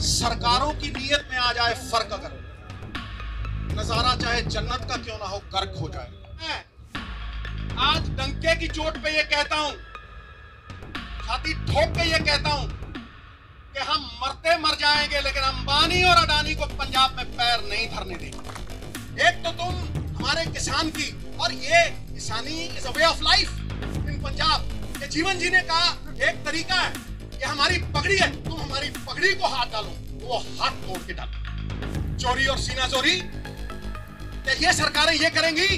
सरकारों की नीयत में आ जाए फर्क, अगर नजारा चाहे जन्नत का क्यों ना हो गर्क हो जाए। मैं आज डंके की चोट पे ये कहता हूं, छाती ठोक के ये कहता हूं कि हम मरते मर जाएंगे लेकिन अंबानी और अडानी को पंजाब में पैर नहीं धरने देंगे। एक तो तुम हमारे किसान की, और ये किसानी is a way of life in Punjab, ये जीवन जीने का एक तरीका है, ये हमारी पगड़ी है। तुम हमारी पगड़ी को हाथ डालो तो वो हाथ तोड़ के डालो। चोरी और सीना चोरी क्या ये सरकारें ये करेंगी?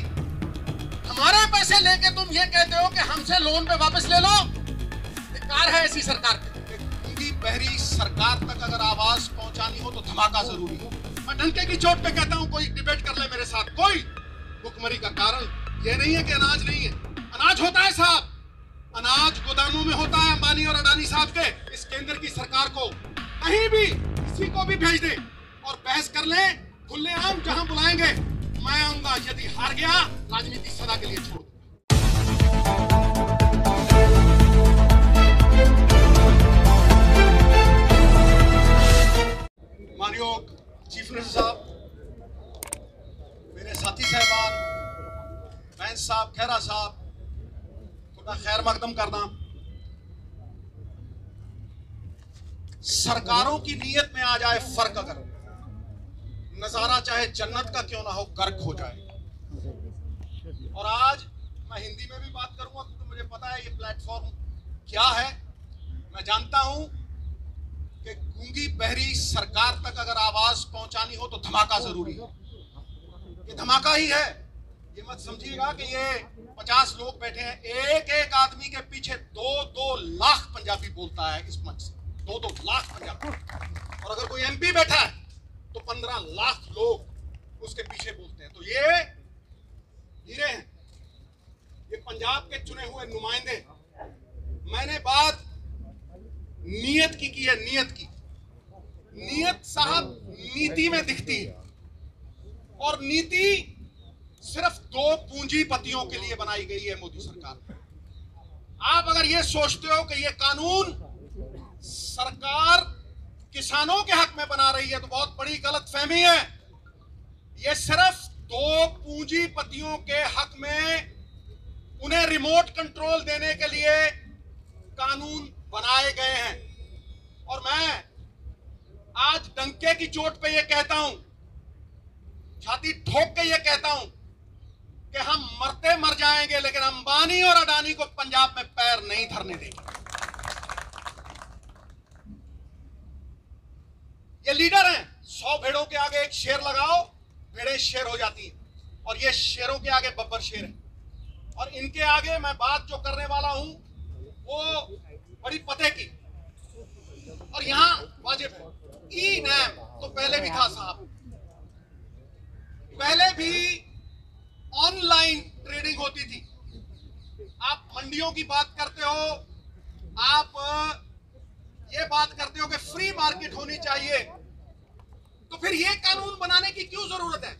हमारे पैसे लेके तुम ये कहते हो कि हमसे लोन पे वापस ले लो। धिक्कार है ऐसी सरकार पे। गूंगी बहरी सरकार तक अगर आवाज पहुंचानी हो तो धमाका जरूरी है। मैं डंके की चोट पे कहता हूं, कोई डिबेट कर ले मेरे साथ। कोई भुखमरी का कारण ये नहीं है कि अनाज नहीं है, अनाज होता है साहब, अनाज गोदामों में होता है अंबानी और अडानी साहब के। इस केंद्र की सरकार को कहीं भी किसी को भी भेज दे और बहस कर ले, खुलेआम जहां बुलाएंगे मैं आऊंगा। यदि हार गया राजनीति सदा के लिए छोड़ दूंगा। मानयोग चीफ मिनिस्टर साहब, मेरे साथी साहबान, बैंस साहब, खैरा साहब, खुदा खैर मकदम करना। सरकारों की नीयत में आ जाए फर्क, अगर नजारा चाहे जन्नत का क्यों ना हो गर्क हो जाए। और आज मैं हिंदी में भी बात करूंगा क्योंकि मुझे पता है ये प्लेटफॉर्म क्या है। मैं जानता हूं कि गूंगी बहरी सरकार तक अगर आवाज पहुंचानी हो तो धमाका जरूरी है। ये धमाका ही है। ये मत समझिएगा कि ये 50 लोग बैठे हैं, एक एक आदमी के पीछे 2-2 लाख पंजाबी बोलता है इस मंच से। 2-2 लाख पंजाबी। और अगर कोई एमपी बैठा है तो 15 लाख लोग उसके पीछे बोलते हैं। तो ये हीरे हैं, ये पंजाब के चुने हुए नुमाइंदे। मैंने बात नीयत की है, नीयत की। नीयत साहब नीति में दिखती है, और नीति सिर्फ 2 पूंजीपतियों के लिए बनाई गई है मोदी सरकार। आप अगर ये सोचते हो कि ये कानून सरकार किसानों के हक में बना रही है तो बहुत बड़ी गलतफहमी है। ये सिर्फ 2 पूंजीपतियों के हक में उन्हें रिमोट कंट्रोल देने के लिए कानून बनाए गए हैं। और मैं आज डंके की चोट पे ये कहता हूं, छाती ठोक के ये कहता हूं कि हम मरते मर जाएंगे लेकिन अंबानी और अडानी को पंजाब में पैर नहीं धरने देंगे। ये लीडर हैं। 100 भेड़ों के आगे एक शेर लगाओ, भेड़ें शेर हो जाती हैं, और ये शेरों के आगे बब्बर शेर है। और इनके आगे मैं बात जो करने वाला हूं वो बड़ी पते की, और यहां वाजिब है। ई नैम तो पहले भी था साहब, पहले भी ऑनलाइन ट्रेडिंग होती थी। आप मंडियों की बात करते हो, आप ये बात करते हो कि फ्री मार्केट होनी चाहिए, तो फिर ये कानून बनाने की क्यों जरूरत है?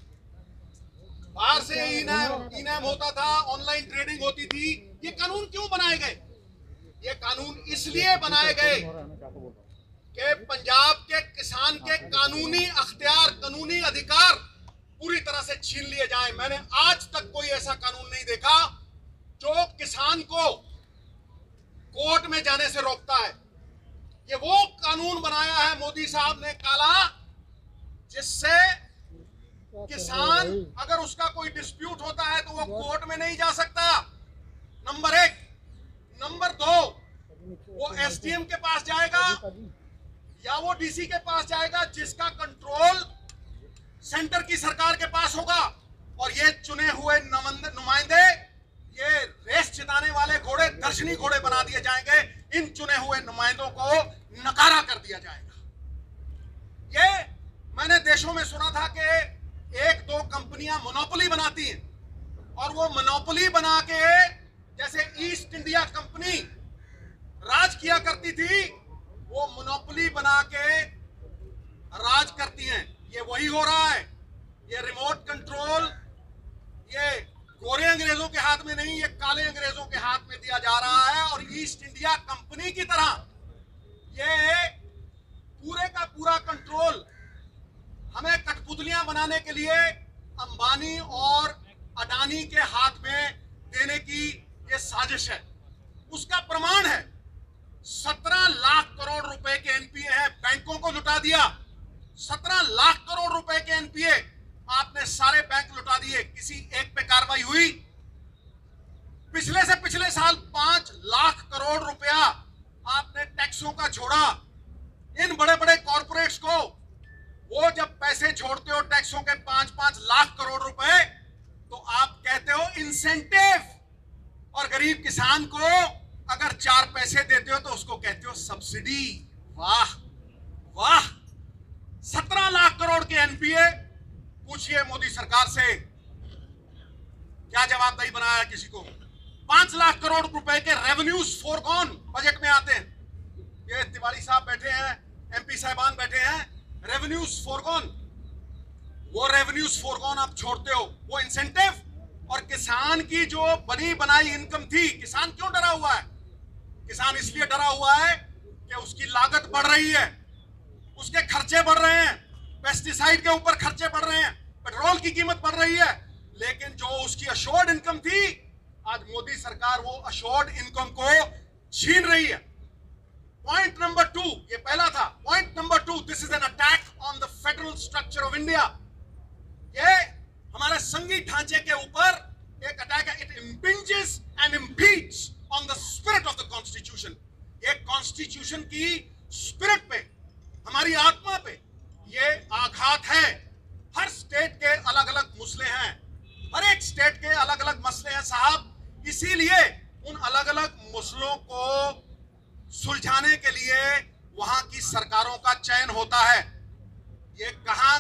बाहर से ई नैम होता था, ऑनलाइन ट्रेडिंग होती थी, ये कानून क्यों बनाए गए? ये कानून इसलिए बनाए गए कि पंजाब के किसान के कानूनी अख्तियार, कानूनी अधिकार पूरी तरह से छीन लिए जाए। मैंने आज तक कोई ऐसा कानून नहीं देखा जो किसान को कोर्ट में जाने से रोकता है। ये वो कानून बनाया है मोदी साहब ने काला, जिससे किसान अगर उसका कोई डिस्प्यूट होता है तो वो कोर्ट में नहीं जा सकता, नंबर 1। नंबर 2, वो एसडीएम के पास जाएगा या वो डीसी के पास जाएगा, जिसका कंट्रोल सेंटर की सरकार के पास होगा। और ये चुने हुए नुमाइंदे, ये रेस जिताने वाले घोड़े दर्शनी घोड़े बना दिए जाएंगे। इन चुने हुए नुमाइंदों को नकारा कर दिया जाएगा। ये मैंने देशों में सुना था कि 1-2 कंपनियां मोनोपोली बनाती हैं, और वो मोनोपोली बना के, जैसे ईस्ट इंडिया कंपनी राज किया करती थी, वो मोनोपोली बना के राज करती हैं। ये वही हो रहा है। ये रिमोट कंट्रोल ये गोरे अंग्रेजों के हाथ में नहीं, ये काले अंग्रेजों के हाथ में दिया जा रहा है। और ईस्ट इंडिया कंपनी की तरह ये पूरे का पूरा कंट्रोल बनाने के लिए अंबानी और अडानी के हाथ में देने की यह साजिश है। उसका प्रमाण है 17 लाख करोड़ रुपए के एनपीए हैं, बैंकों को लुटा दिया। 17 लाख करोड़ रुपए के एनपीए आपने सारे बैंक लुटा दिए, किसी एक पे कार्रवाई हुई? पिछले से पिछले साल 5 लाख करोड़ रुपया आपने टैक्सों का छोड़ा। इन बड़े बड़े कॉर्पोरेट्स को वो जब पैसे छोड़ते हो टैक्सों के 5-5 लाख करोड़ रुपए, तो आप कहते हो इंसेंटिव, और गरीब किसान को अगर 4 पैसे देते हो तो उसको कहते हो सब्सिडी। वाह वाह, 17 लाख करोड़ के एनपीए। पूछिए मोदी सरकार से क्या जवाबदेही बनाया है किसी को? 5 लाख करोड़ रुपए के रेवेन्यूज फोरगॉन बजट में आते हैं। ये तिवारी साहब बैठे हैं, एमपी साहबान बैठे हैं, रेवेन्यूज फोरगॉन। वो रेवेन्यूज फोरगॉन आप छोड़ते हो, वो इंसेंटिव। और किसान की जो बनी बनाई इनकम थी, किसान क्यों डरा हुआ है? किसान इसलिए डरा हुआ है कि उसकी लागत बढ़ रही है, उसके खर्चे बढ़ रहे हैं, पेस्टिसाइड के ऊपर खर्चे बढ़ रहे हैं, पेट्रोल की कीमत बढ़ रही है। लेकिन जो उसकी अश्योर्ड इनकम थी, आज मोदी सरकार वो अश्योर्ड इनकम को छीन रही है। पॉइंट नंबर 2, ये पहला था। Point number 2, this is an attack on the federal structure of India. ये हमारे संघीय ढांचे के ऊपर एक अटैक है। It impinges and impedes on the spirit of the constitution. ये कॉन्स्टिट्यूशन की स्पिरिट पे, हमारी आत्मा पे ये आघात है। हर स्टेट के अलग अलग मसले हैं, हर एक स्टेट के अलग अलग मसले हैं साहब। इसीलिए उन अलग अलग मसलों को सुलझाने के लिए वहां की सरकारों का चयन होता है। ये कहां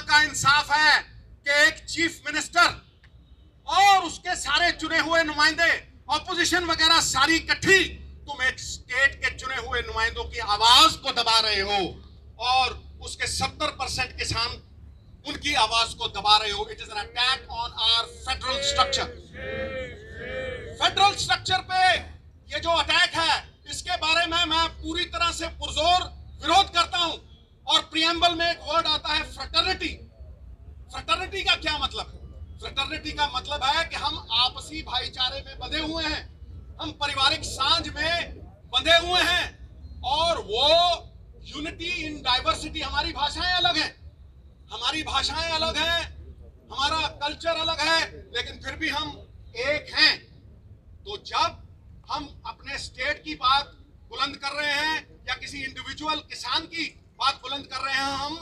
का इंसाफ है कि एक चीफ मिनिस्टर और उसके सारे चुने हुए नुमाइंदे, ऑपोजिशन वगैरह सारी इकट्ठी, तुम एक स्टेट के चुने हुए नुमाइंदों की आवाज को दबा रहे हो और उसके 70% किसान उनकी आवाज को दबा रहे हो। It is an attack on our federal structure. Federal structure पे ये जो अटैक है, इसके बारे में मैं पूरी तरह से पुरजोर विरोध करता हूं। और प्रियम्बल में एक वर्ड आता है फ्रेटर्निटी। फ्रेटर्निटी का क्या मतलब है? फ्रेटर्निटी का मतलब है कि हम आपसी भाईचारे में बंधे हुए हैं, हम पारिवारिक सांझ में बंधे हुए हैं, और वो यूनिटी इन डाइवर्सिटी। हमारी भाषाएं अलग हैं, हमारी भाषाएं अलग हैं, हमारा कल्चर अलग है, लेकिन फिर भी हम एक हैं। तो जब हम अपने स्टेट की बात बुलंद कर रहे हैं या किसी इंडिविजुअल किसान की बात बुलंद कर रहे हैं, हम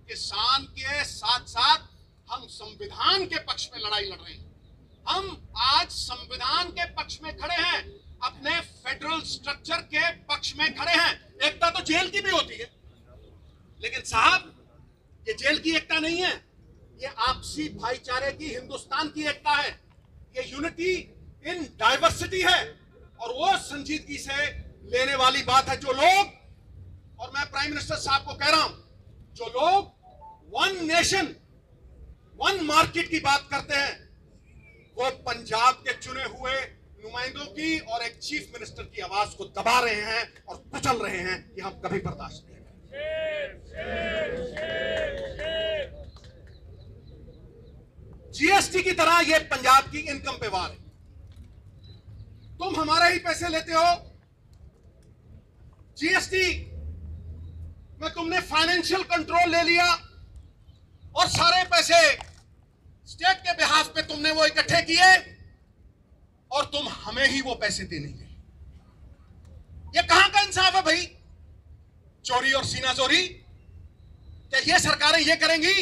किसान के साथ साथ हम संविधान के पक्ष में लड़ाई लड़ रहे हैं। हम आज संविधान के पक्ष में खड़े हैं, अपने फेडरल स्ट्रक्चर के पक्ष में खड़े हैं। एकता तो जेल की भी होती है, लेकिन साहब ये जेल की एकता नहीं है, ये आपसी भाईचारे की, हिंदुस्तान की एकता है। ये यूनिटी इन डाइवर्सिटी है, और वो संजीदगी से लेने वाली बात है। जो लोग, और मैं प्राइम मिनिस्टर साहब को कह रहा हूं, जो लोग वन नेशन वन मार्केट की बात करते हैं, वो पंजाब के चुने हुए नुमाइंदों की और एक चीफ मिनिस्टर की आवाज को दबा रहे हैं और कुचल रहे हैं। कि हम कभी बर्दाश्त नहीं करेंगे। जीएसटी की तरह ये पंजाब की इनकम पे वार है। तुम हमारे ही पैसे लेते हो। जीएसटी में तुमने फाइनेंशियल कंट्रोल ले लिया और सारे पैसे स्टेट के बिहाफ पे तुमने वो इकट्ठे किए, और तुम हमें ही वो पैसे देने गए। ये कहां का इंसाफ है भाई? चोरी और सीना चोरी। क्या ये सरकारें ये करेंगी?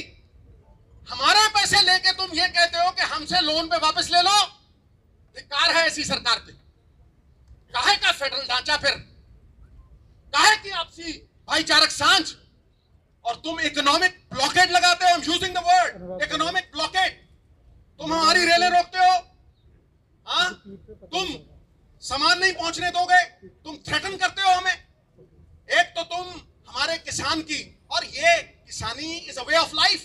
हमारे पैसे लेके तुम ये कहते हो कि हमसे लोन पे वापस ले लो। धिक्कार है ऐसी सरकार पे। काहे का फेडरल ढांचा, फिर काहे की आपसी भाईचारक सांझ? और तुम इकोनॉमिक ब्लॉकेड लगाते हो। I am using the word economic blockade. तुम हमारी रेलें रोकते हो, हाँ? तुम सामान नहीं पहुंचने दोगे, तुम थ्रेटन करते हो हमें। एक तो तुम हमारे किसान की, और ये किसानी is a way of life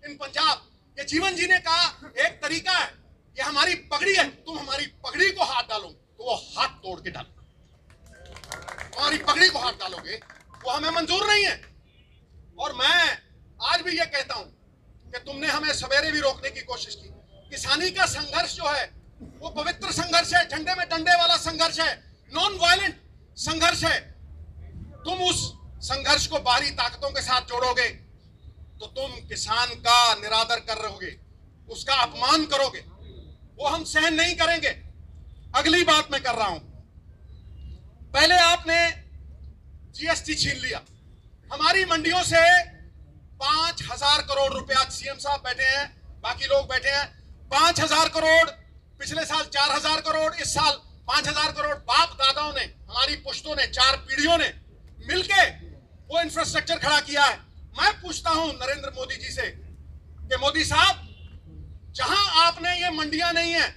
in Punjab. ये जीवन जीने का एक तरीका है, ये हमारी पगड़ी है। तुम हमारी पगड़ी को हाथ डालो तो वो हाथ तोड़ के डालो। हमारी पगड़ी को हाथ डालोगे, वो हमें मंजूर नहीं है। और मैं आज भी ये कहता हूं कि तुमने हमें सवेरे भी रोकने की कोशिश की। किसानी का संघर्ष जो है वो पवित्र संघर्ष है, झंडे में डंडे वाला संघर्ष है, नॉन वायलेंट संघर्ष है। तुम उस संघर्ष को बाहरी ताकतों के साथ जोड़ोगे तो तुम किसान का निरादर कर रहोगे, उसका अपमान करोगे, वो हम सहन नहीं करेंगे। अगली बात मैं कर रहा हूं, पहले आपने जीएसटी छीन लिया हमारी मंडियों से। 5,000 करोड़ रुपया, सीएम साहब बैठे हैं, बाकी लोग बैठे हैं, 5,000 करोड़, पिछले साल 4,000 करोड़, इस साल 5,000 करोड़ बाप दादाओं ने, हमारी पुश्तों ने, 4 पीढ़ियों ने मिलके वो इंफ्रास्ट्रक्चर खड़ा किया है। मैं पूछता हूं नरेंद्र मोदी जी से कि मोदी साहब, जहां आपने ये मंडियां नहीं है,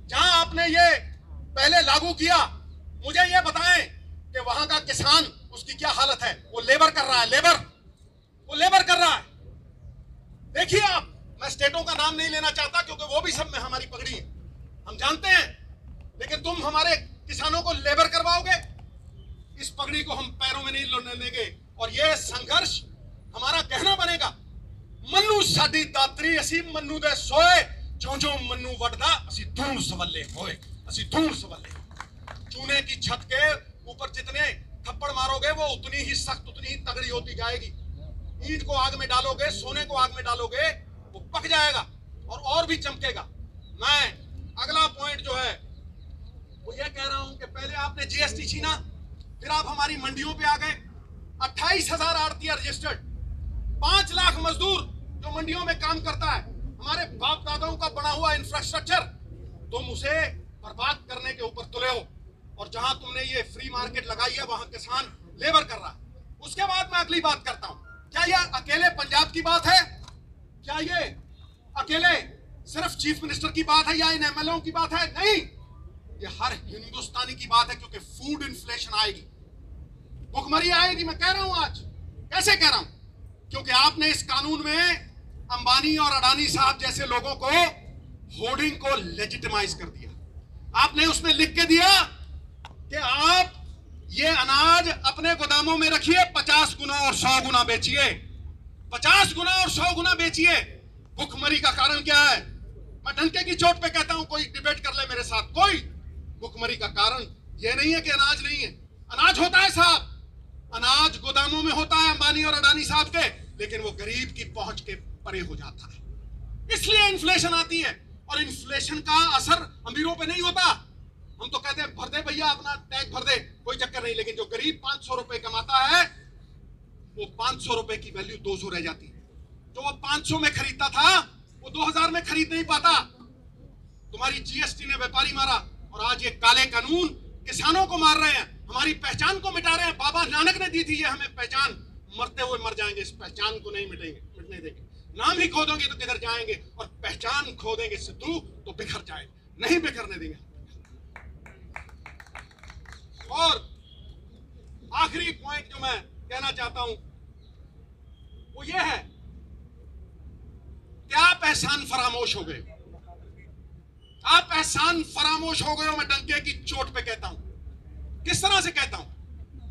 जहां आपने ये पहले लागू किया, मुझे ये बताएं कि वहां का किसान, उसकी क्या हालत है? वो लेबर कर रहा है, वो लेबर कर रहा है। देखिए आप, मैं स्टेटों का नाम नहीं लेना चाहता क्योंकि वो भी सब में हमारी पगड़ी है, हम जानते हैं, लेकिन तुम हमारे किसानों को लेबर करवाओगे, इस पगड़ी को हम पैरों में नहीं लौटने देंगे। और ये संघर्ष हमारा कहना बनेगा, मन्नू साडी दातरी असी मन्नू दे सोए, जो जो मन्नू वडदा असी धूण सवल्ले होए, असी धूण सवल्ले। चूने की छत के ऊपर जितने थप्पड़ मारोगे वो उतनी ही सख्त, उतनी ही तगड़ी होती जाएगी। ईंट को आग में डालोगे, सोने को आग में डालोगे, वो पक जाएगा और भी चमकेगा। मैं अगला पॉइंट जो है वो ये कह रहा हूं कि पहले आपने जीएसटी छीना, फिर आप हमारी मंडियों पे आ गए। 28,000 आड़तिया रजिस्टर्ड, 5 लाख मजदूर जो मंडियों में काम करता है, हमारे बाप दादाओं का बना हुआ इंफ्रास्ट्रक्चर, तुम उसे बर्बाद करने के ऊपर तुले हो। और जहां तुमने ये फ्री मार्केट लगाई है वहां किसान लेबर कर रहा है। उसके बाद मैं अगली बात करता हूं, क्या यह अकेले पंजाब की बात है? क्या ये अकेले सिर्फ चीफ मिनिस्टर की बात है या इन एमएलओ की बात है? नहीं, ये हर हिंदुस्तानी की बात है, क्योंकि फूड इन्फ्लेशन आएगी, भुखमरी आएगी। मैं कह रहा हूं आज, कैसे कह रहा हूं? क्योंकि आपने इस कानून में अंबानी और अडानी साहब जैसे लोगों को, होर्डिंग को लेजिटिमाइज कर दिया। आपने उसमें लिख के दिया कि आप ये अनाज अपने गोदामों में रखिए, 50 गुना और 100 गुना बेचिए, 50 गुना और 100 गुना बेचिए। भुखमरी का कारण क्या है? मैं डंके की चोट पे कहता हूं, कोई डिबेट कर ले मेरे साथ, कोई। भुखमरी का कारण यह नहीं है कि अनाज नहीं है, अनाज होता है साहब, अनाज गोदामों में होता है अंबानी और अडानी साहब के, लेकिन वो गरीब की पहुंच के परे हो जाता है, इसलिए इन्फ्लेशन आती है। और इन्फ्लेशन का असर अमीरों पे नहीं होता। हम तो कहते हैं भर दे भैया, अपना टैक्स भर दे, कोई चक्कर नहीं, लेकिन जो गरीब 500 रुपए कमाता है, वो 500 रुपए की वैल्यू 200 रह जाती है। जो वो 500 में खरीदता था वो 2000 में खरीद नहीं पाता। तुम्हारी जीएसटी ने व्यापारी मारा, और आज ये काले कानून किसानों को मार रहे हैं, हमारी पहचान को मिटा रहे हैं। बाबा नानक ने दी थी ये हमें पहचान, मरते हुए मर जाएंगे, इस पहचान को नहीं मिटने देंगे। नाम ही खो दोगे तो किधर जाएंगे, और पहचान खो देंगे सिद्धू तो बिखर जाएंगे, नहीं बिखरने देंगे। और आखिरी पॉइंट जो मैं कहना चाहता हूं वो ये है कि आप एहसान फरामोश हो गए, आप एहसान फरामोश हो गए हो। मैं डंके की चोट पे कहता हूं, किस तरह से कहता हूं?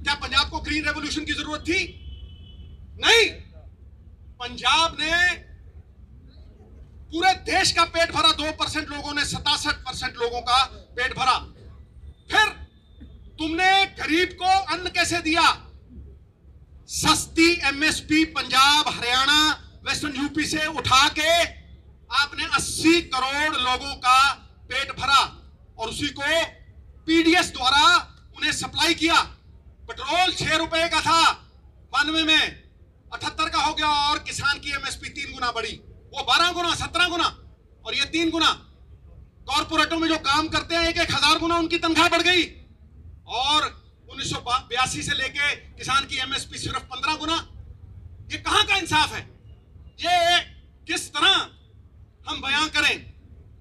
क्या पंजाब को ग्रीन रेवोल्यूशन की जरूरत थी? नहीं, पंजाब ने पूरे देश का पेट भरा, 2% लोगों ने 67% लोगों का पेट भरा। फिर तुमने गरीब को अन्न कैसे दिया? सस्ती MSP Punjab, Haryana, western UP से उठा के आपने 80 करोड़ लोगों का पेट भरा, और उसी को पीडीएस द्वारा उन्हें सप्लाई किया। पेट्रोल 6 रुपए का था 92 में, 78 का हो गया, और किसान की एमएसपी 3 गुना बढ़ी, वो 12 गुना, 17 गुना, और ये 3 गुना। कॉर्पोरेटों में जो काम करते हैं 1,000 गुना उनकी तनख्वाह बढ़ गई, और 1982 से लेके किसान की एमएसपी सिर्फ 15 गुना। ये कहां का इंसाफ है? ये किस तरह हम बयां करें?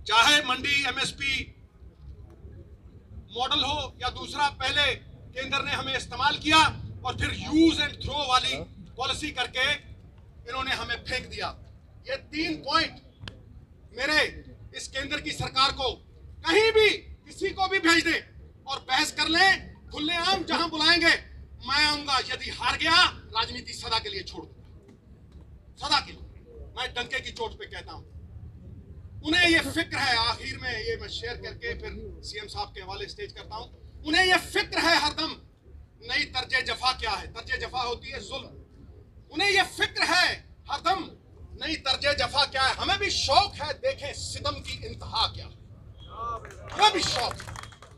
चाहे मंडी एमएसपी मॉडल हो या दूसरा, पहले केंद्र ने हमें इस्तेमाल किया और फिर यूज एंड थ्रो वाली पॉलिसी करके इन्होंने हमें फेंक दिया। ये 3 पॉइंट मेरे इस केंद्र की सरकार को कहीं भी किसी को भी भेज दे और बहस कर ले, खुलेआम जहां बुलाएंगे मैं आऊंगा। यदि हार गया, राजनीति सदा के लिए छोड़ दूंगा, सदा के लिए मैं डंके की चोट पे कहता हूं, उन्हें ये फिक्र है, आखिर में ये मैं शेयर करके फिर सीएम साहब के हवाले स्टेज करता हूं, उन्हें ये फिक्र है हरदम नई तर्जे जफा क्या है। तर्जे जफा होती है जुल्म, उन्हें ये फिक्र है हरदम नई तर्जे जफा क्या है। हमें भी शौक है देखें सितम की इंतहा क्या है, हमें भी शौक है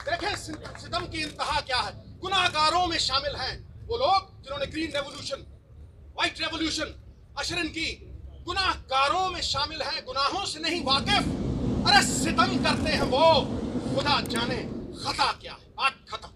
देखें सितम की इंतहा क्या है। गुनाहगारों में शामिल हैं वो लोग जिन्होंने ग्रीन रेवोल्यूशन, व्हाइट रेवोल्यूशन अशरन की, गुनाहगारों में शामिल हैं, गुनाहों से नहीं वाकिफ। अरे सितम करते हैं वो, खुदा जाने खता क्या है। बात खत्म।